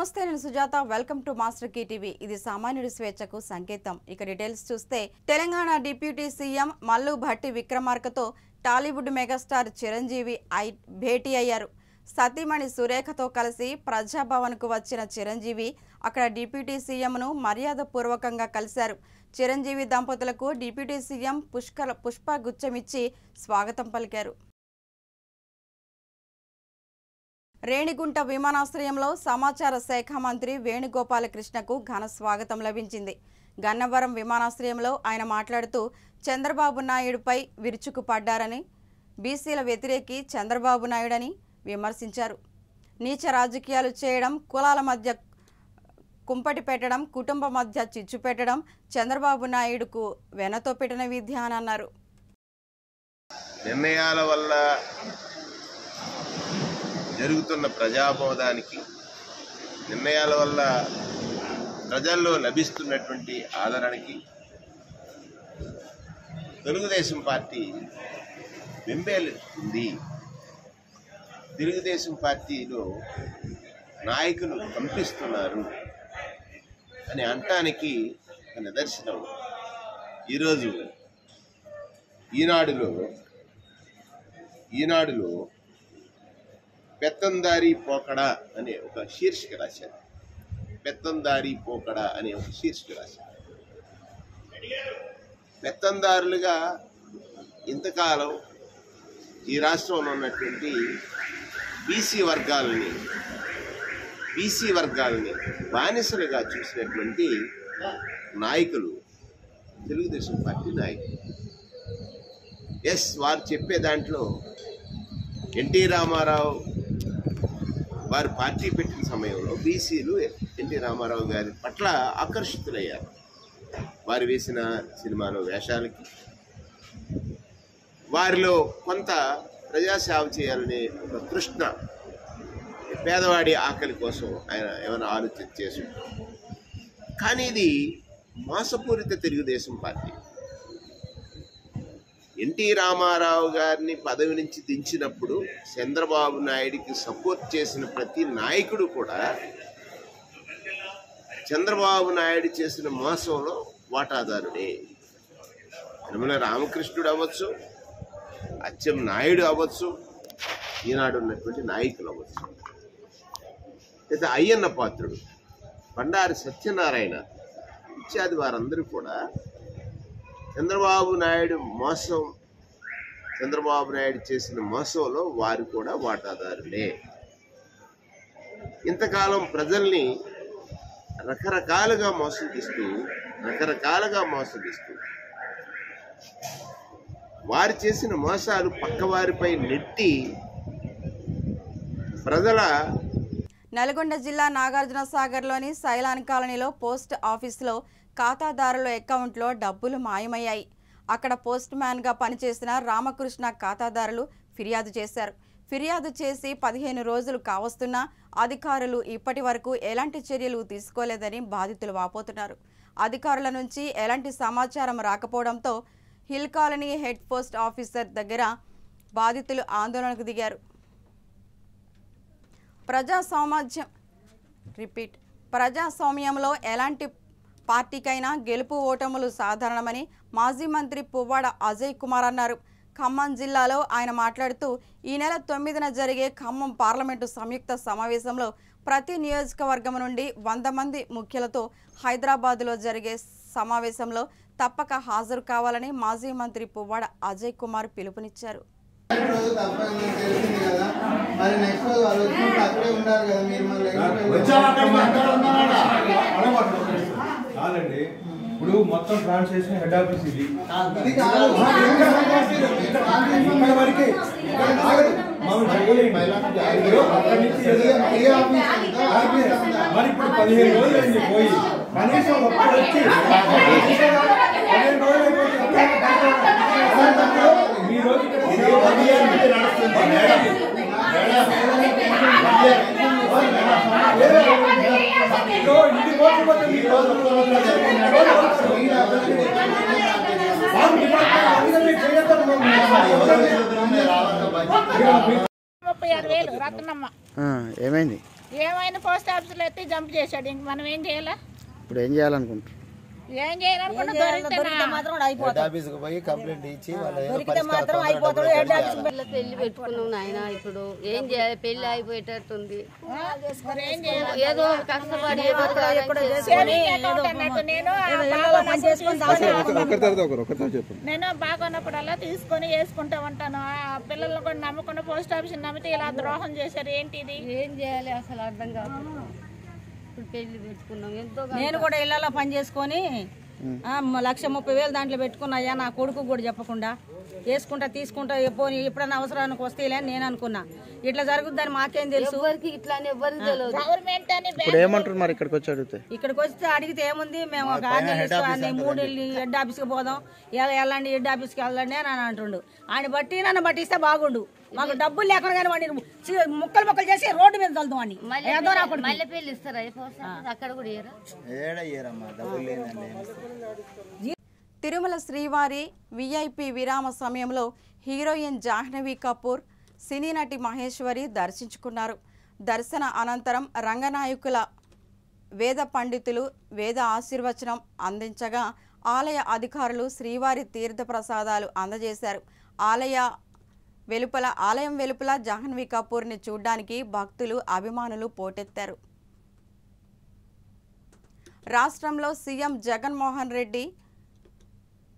నమస్తే నేను Sujatha welcome to master key TV ఇది సామాన్యుడి స్వేచ్ఛకు సంకేతం ఇక డీటెయిల్స్ చూస్తే తెలంగాణ డిప్యూటీ సీఎం మల్లు భట్టి విక్రమార్కతో టాలీవుడ్ మెగాస్టార్ చిరంజీవి భేటీ అయ్యారు సతీమణి సురేఖతో కలిసి ప్రజాభవన్కు వచ్చిన చిరంజీవి అక్కడ డిప్యూటీ సీఎంను మర్యాదపూర్వకంగా కలిశారు చిరంజీవి దంపతులకు డిప్యూటీ సీఎం పుష్పగుచ్చమిచ్చి స్వాగతం పలికారు రేణిగుంట విమానాశ్రయంలో సమాచార శాఖ మంత్రి వేణుగోపాలకృష్ణకు ఘన స్వాగతం లభించింది గన్నవరం విమానాశ్రయంలో ఆయన మాట్లాడుతూ చంద్రబాబు నాయుడుపై విరుచుకుపడ్డారని బీసీల వ్యతిరేకి చంద్రబాబు నాయుడని విమర్శించారు నీచ రాజకీయాలు చేయడం కులాల మధ్య కుంపటి పెట్టడం కుటుంబ మధ్య చిచ్చు పెట్టడం చంద్రబాబు నాయుడుకు వెనతో పెట్టిన విద్య అని అన్నారు నిర్ణయాల వల్ల జరుగుతున్న ప్రజాబోధానికి నిర్ణయాల వల్ల ప్రజల్లో లభిస్తున్నటువంటి ఆదరణకి తెలుగుదేశం పార్టీ వెంబేలుతుంది తెలుగుదేశం పార్టీలో నాయకులు కంపిస్తున్నారు అని అనటానికి నిదర్శనం ఈరోజు ఈనాడులో పెత్తందారీ పోకడా అనే ఒక శీర్షిక రాశారు పెత్తందారీ పోకడా అనే ఒక శీర్షిక రాశారు పెత్తందారులుగా ఇంతకాలం ఈ రాష్ట్రంలో ఉన్నటువంటి బీసీ వర్గాలని బానిసలుగా చూసినటువంటి నాయకులు తెలుగుదేశం పార్టీ నాయకులు వారు చెప్పే దాంట్లో ఎన్టీ రామారావు వారు పార్టీ పెట్టిన సమయంలో బీసీలు ఎన్టీ రామారావు గారి పట్ల ఆకర్షితులయ్యారు వారు వేసిన సినిమాలో వేషాలకి వారిలో కొంత ప్రజాసేవ చేయాలనే ఒక తృష్ణ పేదవాడి ఆకలి కోసం ఆయన ఏమైనా ఆలోచన చేసి కానీ ఇది మోసపూరిత తెలుగుదేశం పార్టీ ఎన్టీ రామారావు గారిని పదవి నుంచి దించినప్పుడు చంద్రబాబు నాయుడికి సపోర్ట్ చేసిన ప్రతి నాయకుడు కూడా చంద్రబాబు నాయుడు చేసిన మోసంలో వాటాదారుడే యనమల రామకృష్ణుడు అవ్వచ్చు అచ్చెం నాయుడు అవ్వచ్చు ఈనాడు ఉన్నటువంటి నాయకులు అవ్వచ్చు లేదా అయ్యన్న పాత్రుడు బండారి సత్యనారాయణ ఇత్యాది వారందరూ కూడా చంద్రబాబు నాయుడు చేసిన మోసంలో వారు కూడా వాటాదారులే ఇంతకాలం ప్రజల్ని రకరకాలుగా మోసగిస్తూ వారు చేసిన మోసాలు పక్కవారిపై నెట్టి ప్రజల నల్గొండ జిల్లా నాగార్జున సాగర్లోని సైలాన్ కాలనీలో పోస్ట్ ఆఫీసులో ఖాతాదారుల అకౌంట్లో డబ్బులు మాయమయ్యాయి అక్కడ పోస్ట్ మ్యాన్గా పనిచేసిన రామకృష్ణ ఖాతాదారులు ఫిర్యాదు చేశారు ఫిర్యాదు చేసి 15 రోజులు కావస్తున్నా అధికారులు ఇప్పటి వరకు ఎలాంటి చర్యలు తీసుకోలేదని బాధితులు వాపోతున్నారు అధికారుల నుంచి ఎలాంటి సమాచారం రాకపోవడంతో hill colony head post officer దగ్గర బాధితులు ఆందోళనకు దిగారు ప్రజాస్వామ్యంలో ఎలాంటి పార్టీకైనా గెలుపు ఓటములు సాధారణమని మాజీ మంత్రి పువ్వాడ అజయ్ కుమార్ అన్నారు ఖమ్మం జిల్లాలో ఆయన మాట్లాడుతూ ఈ నెల 9న జరిగే ఖమ్మం పార్లమెంటు సంయుక్త సమావేశంలో ప్రతి నియోజకవర్గం నుండి 100 మంది ముఖ్యులతో హైదరాబాద్లో జరిగే సమావేశంలో తప్పక హాజరు కావాలని మాజీ మంత్రి పువ్వాడ అజయ్ కుమార్ పిలుపునిచ్చారు ఇప్పుడు మొత్తం ట్రాన్స్లేషన్ హెడ్ ఆఫీస్ ఇది మరి ఇప్పుడు 15 రోజులు అయింది పోయి కనీసం ఒక్కరు వచ్చి 15 రోజులు ఈ రోజు ఇది పోకపోతే మీ రోజు ఏమైంది ఏమైనా పోస్ట్ ఆఫీసులో ఎత్తి జంప్ చేశాడు. ఇంక మనం ఏం చేయాలా? ఇప్పుడు ఏం చేయాలనుకుంటారు? ఏం చేయాలనుకుంటే దొరికితే మాత్రం ఆఫీస్కి పోయి కంప్లైంట్ ఇచ్చి పెళ్లి పెట్టుకున్నాం నాయన. ఇప్పుడు ఏం చేయాలి? పెళ్లి అయిపోయేటట్టుంది. ఏదో కష్టపడి నేను బాగున్నప్పుడల్లా తీసుకొని వేసుకుంటా ఉంటాను. ఆ పిల్లలు కూడా నమ్మకుండా పోస్ట్ ఆఫీస్ నమ్మితే ఇలా ద్రోహం చేశారు. ఏంటిది? ఏం చేయాలి అసలు అర్థం కాదు. ఇప్పుడు పెళ్లి పెట్టుకున్నాం ఎంతో. నేను కూడా ఇళ్లలో పని చేసుకొని 1,30,000 దాంట్లో పెట్టుకున్నాయా. నా కొడుకు కూడా చెప్పకుండా వేసుకుంటా తీసుకుంటా పోనీ ఎప్పుడైనా అవసరానికి వస్తేలే అని నేను అనుకున్నా. ఇట్లా జరుగుతుందని మాకేం తెలుసు? గవర్నమెంట్ అని ఇప్పుడు ఏమంటారు మరి ఇక్కడికి వచ్చి అడిగితే? ఇక్కడికి వస్తే అడిగితే ఏముంది, మేము ఒక 3 హెడ్ ఆఫీస్కి పోదాం, వెళ్ళండి హెడ్ ఆఫీస్కి వెళ్ళండి అని అంటుండు. ఆయన బట్టి నన్ను బట్టిస్తే బాగుండు. మాకు డబ్బులు లేకుండా కానీ వాడిని ముక్కలు చేసి రోడ్డు మీద చల్దాం అని. మళ్ళీ పెళ్లి ఇస్తారా? అక్కడ కూడా తిరుమల శ్రీవారి విఐపి విరామ సమయంలో హీరోయిన్ జాహ్నవి కపూర్, సినీ నటి మహేశ్వరి దర్శించుకున్నారు. దర్శన అనంతరం రంగనాయకుల వేద పండితులు వేద ఆశీర్వచనం అందించగా ఆలయ అధికారులు శ్రీవారి తీర్థ ప్రసాదాలు అందజేశారు. ఆలయం వెలుపల జాహ్నవి కపూర్ని చూడ్డానికి భక్తులు అభిమానులు పోటెత్తారు. రాష్ట్రంలో సీఎం జగన్మోహన్ రెడ్డి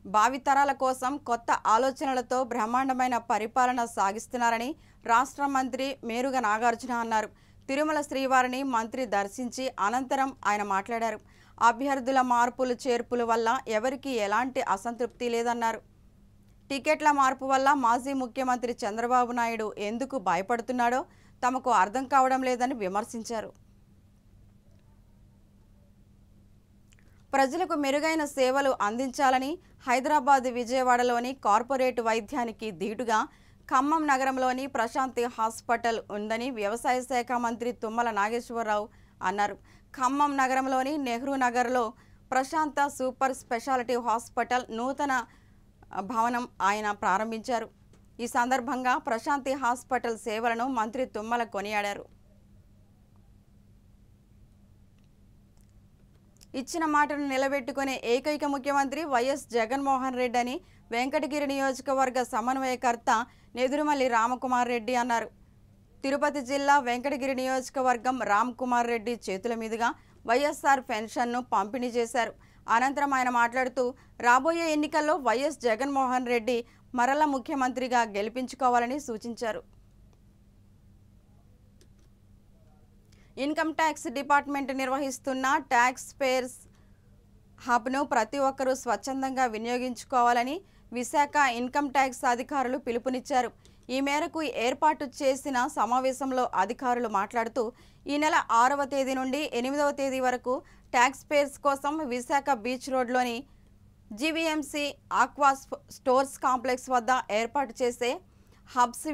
భావితరాల కోసం కొత్త ఆలోచనలతో బ్రహ్మాండమైన పరిపాలన సాగిస్తున్నారని రాష్ట్ర మంత్రి మేరుగ నాగార్జున అన్నారు. తిరుమల శ్రీవారిని మంత్రి దర్శించి అనంతరం ఆయన మాట్లాడారు. అభ్యర్థుల మార్పులు చేర్పుల వల్ల ఎవరికీ ఎలాంటి అసంతృప్తి లేదన్నారు. టికెట్ల మార్పు వల్ల మాజీ ముఖ్యమంత్రి చంద్రబాబు నాయుడు ఎందుకు భయపడుతున్నాడో తమకు అర్థం కావడం లేదని విమర్శించారు. ప్రజలకు మెరుగైన సేవలు అందించాలని హైదరాబాద్, విజయవాడలోని కార్పొరేట్ వైద్యానికి ధీటుగా ఖమ్మం నగరంలోని ప్రశాంతి హాస్పిటల్ ఉందని వ్యవసాయ శాఖ మంత్రి తుమ్మల నాగేశ్వరరావు అన్నారు. ఖమ్మం నగరంలోని నెహ్రూ నగర్లో ప్రశాంత సూపర్ స్పెషాలిటీ హాస్పిటల్ నూతన భవనం ఆయన ప్రారంభించారు. ఈ సందర్భంగా ప్రశాంతి హాస్పిటల్ సేవలను మంత్రి తుమ్మల కొనియాడారు. ఇచ్చిన మాటను నిలబెట్టుకునే ఏకైక ముఖ్యమంత్రి వైఎస్ జగన్మోహన్ రెడ్డి అని వెంకటగిరి నియోజకవర్గ సమన్వయకర్త నెదురుమల్లి రామకుమార్ రెడ్డి అన్నారు. తిరుపతి జిల్లా వెంకటగిరి నియోజకవర్గం రామ్కుమార్ రెడ్డి చేతుల మీదుగా వైఎస్ఆర్ పెన్షన్ను పంపిణీ చేశారు. అనంతరం ఆయన మాట్లాడుతూ రాబోయే ఎన్నికల్లో వైఎస్ జగన్మోహన్ రెడ్డి మరల ముఖ్యమంత్రిగా గెలిపించుకోవాలని సూచించారు. ఇన్కమ్ ట్యాక్స్ డిపార్ట్మెంట్ నిర్వహిస్తున్న ట్యాక్స్ పేయర్స్ హబ్ను ప్రతి ఒక్కరూ స్వచ్ఛందంగా వినియోగించుకోవాలని విశాఖ ఇన్కమ్ ట్యాక్స్ అధికారులు పిలుపునిచ్చారు. ఈ మేరకు ఏర్పాటు చేసిన సమావేశంలో అధికారులు మాట్లాడుతూ ఈ నెల 6వ తేదీ నుండి 8వ తేదీ వరకు ట్యాక్స్ పేయర్స్ కోసం విశాఖ బీచ్ రోడ్లోని జీవీఎంసీ ఆక్వా స్టోర్స్ కాంప్లెక్స్ వద్ద ఏర్పాటు చేసే హబ్స్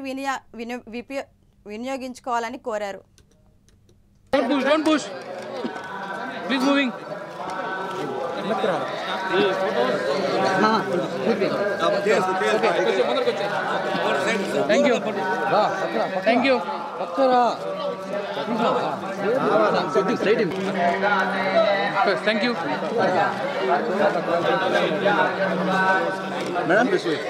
వినియోగించుకోవాలని కోరారు. Don't push. Please moving. Thank you. Thank you. Thank you. Madam, please wait.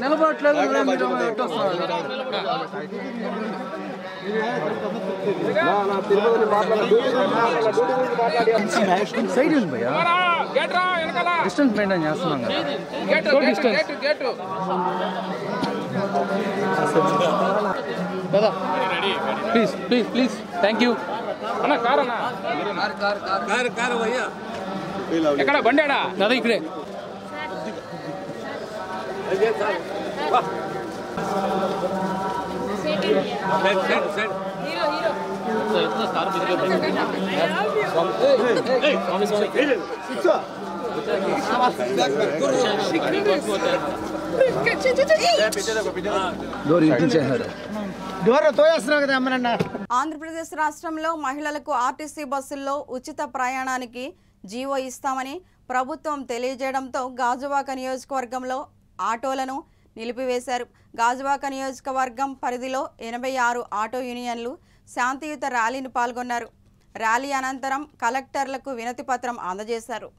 నిలబడట్లేదు. సైడ్ ఉంది భయ్యా, డిస్టెన్స్ మెయింటైన్ చేస్తున్నాం కదా. Please please please. Thank you అన్న. కార్ అన్న, కారు భయ్యా. ఎక్కడ బండాడా? అదే ఇక్కడే. ఆంధ్రప్రదేశ్ రాష్ట్రంలో మహిళలకు ఆర్టీసీ బస్సుల్లో ఉచిత ప్రయాణానికి జీవో ఇస్తామని ప్రభుత్వం తెలియజేయడంతో గాజువాక నియోజకవర్గంలో ఆటోలను నిలిపివేశారు. గాజువాక నియోజకవర్గం పరిధిలో 86 ఆటో యూనియన్లు శాంతియుత ర్యాలీని పాల్గొన్నారు. ర్యాలీ అనంతరం కలెక్టర్లకు వినతి పత్రం అందజేశారు.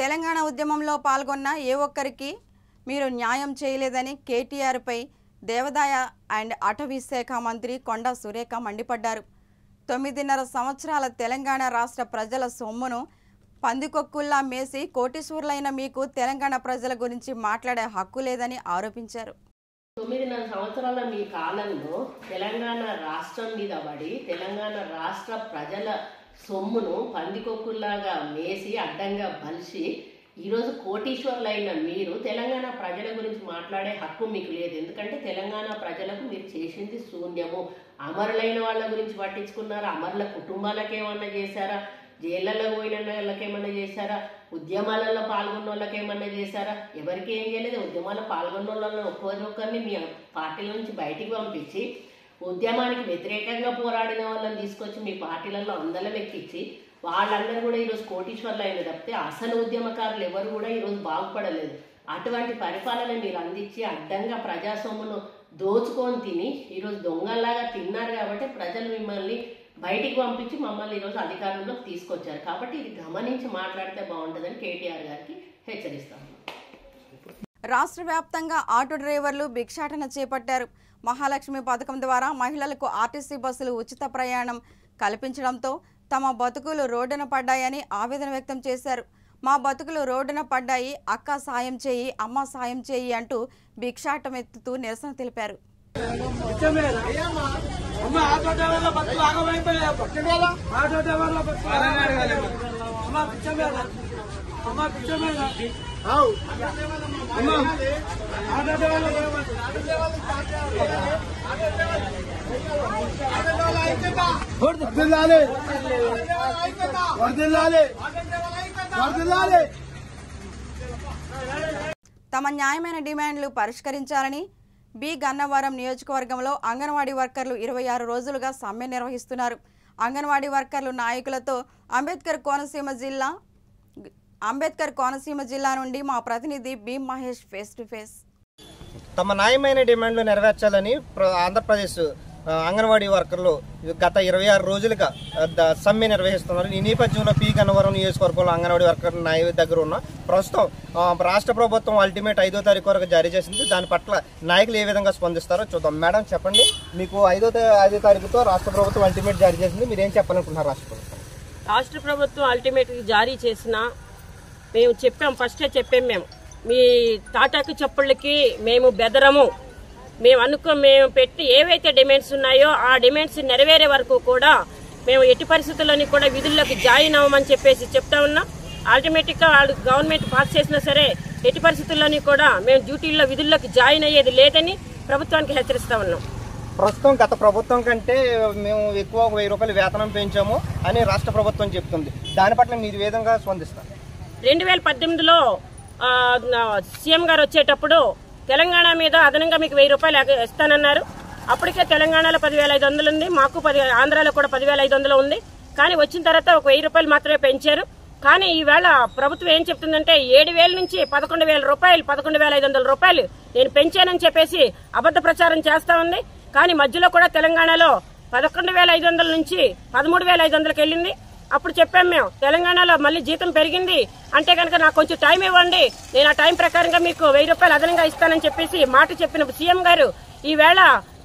తెలంగాణ ఉద్యమంలో పాల్గొన్న ఏ ఒక్కరికి మీరు న్యాయం చేయలేదని కేటీఆర్పై దేవాదాయ అండ్ అటవీ శాఖ మంత్రి కొండా సురేఖ మండిపడ్డారు. 9.5 సంవత్సరాల తెలంగాణ రాష్ట్ర ప్రజల సొమ్మును పందికొక్కుల్లా మేసి కోటీశ్వరులైన మీకు తెలంగాణ ప్రజల గురించి మాట్లాడే హక్కు లేదని ఆరోపించారు. 9.5 సంవత్సరాల మీ కాలంలో తెలంగాణ రాష్ట్రం మీద పడి తెలంగాణ రాష్ట్ర ప్రజల సొమ్మును పందికొక్కుల్లాగా మేసి అడ్డంగా బలిసి ఈరోజు కోటీశ్వర్లైన మీరు తెలంగాణ ప్రజల గురించి మాట్లాడే హక్కు మీకు లేదు. ఎందుకంటే తెలంగాణ ప్రజలకు మీరు చేసింది శూన్యము. అమరులైన వాళ్ళ గురించి పట్టించుకున్నారా? అమరుల కుటుంబాలకు ఏమన్నా చేశారా? జైళ్ళలో పోయిన వాళ్ళకి ఏమన్నా చేశారా? ఉద్యమాలలో పాల్గొన్న వాళ్ళకి ఏమన్నా చేశారా? ఎవరికి ఏం చేయలేదు. ఉద్యమాల్లో పాల్గొన్న వాళ్ళని ఒక్కొక్కరిని మీ పార్టీల నుంచి బయటికి పంపించి ఉద్యమానికి వ్యతిరేకంగా పోరాడిన వాళ్ళని తీసుకొచ్చి మీ పార్టీలలో అందలం ఎక్కించి వాళ్ళందరూ కూడా ఈరోజు కోటీశ్వర్లు అయిన తప్పితే అసలు ఉద్యమకారులు ఎవరు కూడా ఈరోజు బాగుపడలేదు. అటువంటి పరిపాలన మీరు అందించి అడ్డంగా ప్రజాస్వామ్యను దోచుకొని తిని ఈరోజు దొంగల్లాగా తిన్నారు కాబట్టి ప్రజలు మిమ్మల్ని బయటికి పంపించి మమ్మల్ని ఈరోజు అధికారంలోకి తీసుకొచ్చారు. కాబట్టి ఇది గమనించి మాట్లాడితే బాగుంటుందని కేటీఆర్ గారికి హెచ్చరిస్తాము. రాష్ట్ర వ్యాప్తంగా ఆటో డ్రైవర్లు భిక్షాటన చేపట్టారు. మహాలక్ష్మి పథకం ద్వారా మహిళలకు ఆర్టీసీ బస్సులు ఉచిత ప్రయాణం కల్పించడంతో తమ బతుకులు రోడ్డున పడ్డాయని ఆవేదన వ్యక్తం చేశారు. మా బతుకులు రోడ్డున పడ్డాయి, అక్క సాయం చేయి, అమ్మ సాయం చేయి అంటూ భిక్షాటమెత్తుతూ నిరసన తెలిపారు. తమ న్యాయమైన డిమాండ్లు పరిష్కరించాలని బి గన్నవరం నియోజకవర్గంలో అంగన్వాడీ వర్కర్లు 26 రోజులుగా సమ్మె నిర్వహిస్తున్నారు. అంగన్వాడీ వర్కర్లు నాయకులతో అంబేద్కర్ కోనసీమ జిల్లా నుండి మా ప్రతినిధి B Mahesh face to face. తమ న్యాయమైన డిమాండ్లు నెరవేర్చాలని ఆంధ్రప్రదేశ్ అంగన్వాడీ వర్కర్లు గత 26 రోజులుగా సమ్మె నిర్వహిస్తున్నారు. ఈ నేపథ్యంలో పి గన్నవరం నియోజకవర్గంలో అంగన్వాడీ వర్కర్ నాయకుల దగ్గర ఉన్న ప్రస్తుతం రాష్ట్ర ప్రభుత్వం అల్టిమేట్ 5వ తారీఖు వరకు జారీ చేసింది. దాని పట్ల నాయకులు ఏ విధంగా స్పందిస్తారో చూద్దాం. మేడం చెప్పండి, మీకు 5వ తారీఖుతో రాష్ట్ర ప్రభుత్వం అల్టిమేట్ జారీ చేసింది, మీరు ఏం చెప్పాలనుకుంటున్నారు? రాష్ట్ర ప్రభుత్వం అల్టిమేట్ జారీ చేసిన మేము చెప్పాం, ఫస్టే చెప్పాం, మీ తాటాకు చెప్పులకి మేము బెదరము. మేము పెట్టి ఏవైతే డిమాండ్స్ ఉన్నాయో ఆ డిమాండ్స్ నెరవేరే వరకు కూడా మేము ఎట్టి పరిస్థితుల్లోని కూడా విధుల్లోకి జాయిన్ అవ్వమని చెప్పేసి చెప్తా ఉన్నాం. అల్టిమేట్గా వాళ్ళు గవర్నమెంట్ పాస్ చేసినా సరే ఎట్టి పరిస్థితుల్లోని కూడా మేము డ్యూటీల్లో విధుల్లోకి జాయిన్ అయ్యేది లేదని ప్రభుత్వానికి హెచ్చరిస్తా ఉన్నాం. ప్రస్తుతం గత ప్రభుత్వం కంటే మేము ఎక్కువ 1000 రూపాయలు వేతనం పెంచాము అని రాష్ట్ర ప్రభుత్వం చెప్తుంది. దాని పట్ల మీరు ఏ విధంగా స్పందిస్తారు? 2018లో సీఎం గారు వచ్చేటప్పుడు తెలంగాణ మీద అదనంగా మీకు 1000 రూపాయలు ఇస్తానన్నారు. అప్పటికే తెలంగాణలో 10,500 ఉంది, మాకు ఆంధ్రాలో కూడా 10,500 ఉంది. కానీ వచ్చిన తర్వాత ఒక 1000 రూపాయలు మాత్రమే పెంచారు. కానీ ఈవేళ ప్రభుత్వం ఏం చెప్తుందంటే 7,000 నుంచి 11,000 రూపాయలు, 11,500 రూపాయలు నేను పెంచానని చెప్పేసి అబద్ధ ప్రచారం చేస్తా ఉంది. కానీ మధ్యలో కూడా తెలంగాణలో 11,500 నుంచి 13,500కి వెళ్ళింది. అప్పుడు చెప్పాం మేము, తెలంగాణలో మళ్ళీ జీతం పెరిగింది అంటే కనుక నాకు కొంచెం టైం ఇవ్వండి, నేను ఆ టైం ప్రకారంగా మీకు 1000 రూపాయలు అదనంగా ఇస్తానని చెప్పేసి మాట చెప్పిన సీఎం గారు ఈవేళ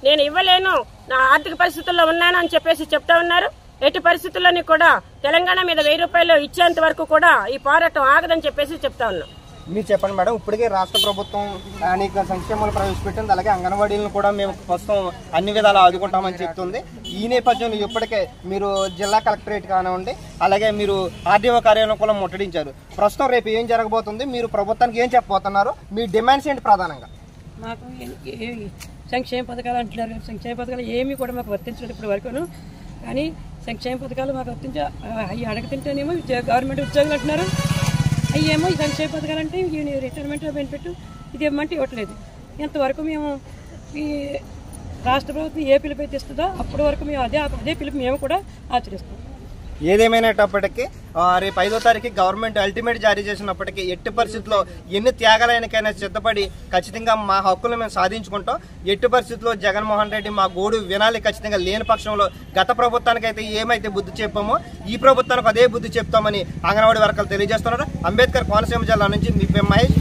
నేను ఇవ్వలేను, నా ఆర్థిక పరిస్థితుల్లో ఉన్నాను అని చెప్పేసి చెప్తా ఉన్నారు. ఎట్టి పరిస్థితుల్లోని కూడా తెలంగాణ మీద 1000 రూపాయలు ఇచ్చేంత వరకు కూడా ఈ పోరాటం ఆగదని చెప్పేసి చెప్తా ఉన్నాం. మీరు చెప్పండి మేడం. ఇప్పటికే రాష్ట్ర ప్రభుత్వం అనేక సంక్షేమాలు ప్రవేశపెట్టింది, అలాగే అంగన్వాడీలను కూడా మేము ప్రస్తుతం అన్ని విధాలు ఆదుకుంటామని చెప్తుంది. ఈ నేపథ్యంలో ఇప్పటికే మీరు జిల్లా కలెక్టరేట్ కానివ్వండి, అలాగే మీరు ఆర్డీఓ కార్యాలయం కూడా ముట్టడించారు. ప్రస్తుతం రేపు ఏం జరగబోతుంది, మీరు ప్రభుత్వానికి ఏం చెప్పబోతున్నారు, మీ డిమాండ్స్ ఏంటి ప్రధానంగా? మాకు సంక్షేమ పథకాలు అంటున్నారు, సంక్షేమ పథకాలు ఏమీ కూడా మాకు వర్తించలేదు ఇప్పటి వరకును. కానీ సంక్షేమ పథకాలు మాకు వర్తించ అవి అడగతింటేనేమో గవర్నమెంట్ ఉద్యోగులు అంటున్నారు, అవి ఏమో ఈ సంక్షేమ పథకాలు అంటే రిటైర్మెంట్ బెనిఫిట్ ఇది ఏమంటే ఇవ్వట్లేదు. ఇంతవరకు మేము ఈ రాష్ట్ర ప్రభుత్వం ఏ పిలుపు అయితే ఇస్తుందో అప్పటి వరకు మేము అదే పిలుపు మేము కూడా ఆచరిస్తాం. ఏదేమైనప్పటికీ రేపు 5వ తారీఖు గవర్నమెంట్ అల్టిమేట్ జారీ చేసినప్పటికీ ఎట్టి పరిస్థితుల్లో ఎన్ని త్యాగాలైనకైనా సిద్ధపడి ఖచ్చితంగా మా హక్కులు మేము సాధించుకుంటాం. ఎట్టి పరిస్థితుల్లో జగన్మోహన్ రెడ్డి మా గోడు వినాలి. ఖచ్చితంగా లేని పక్షంలో గత ప్రభుత్వానికి అయితే ఏమైతే బుద్ధి చెప్పామో ఈ ప్రభుత్వానికి అదే బుద్ధి చెప్తామని అంగన్వాడీ వర్గాలు తెలియజేస్తున్నారు. అంబేద్కర్ కోనసీమ జిల్లా నుంచి మీ మహేష్,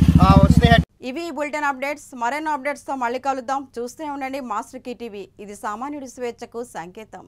స్నేహ. ఇవి బులెటిన్ అప్డేట్స్. మరెన్నో అప్డేట్స్ తో మళ్ళీ కలుద్దాం. చూస్తూనే ఉండండి మాస్టర్ కీ టీవీ. ఇది సామాన్యుడి స్వేచ్ఛకు సంకేతం.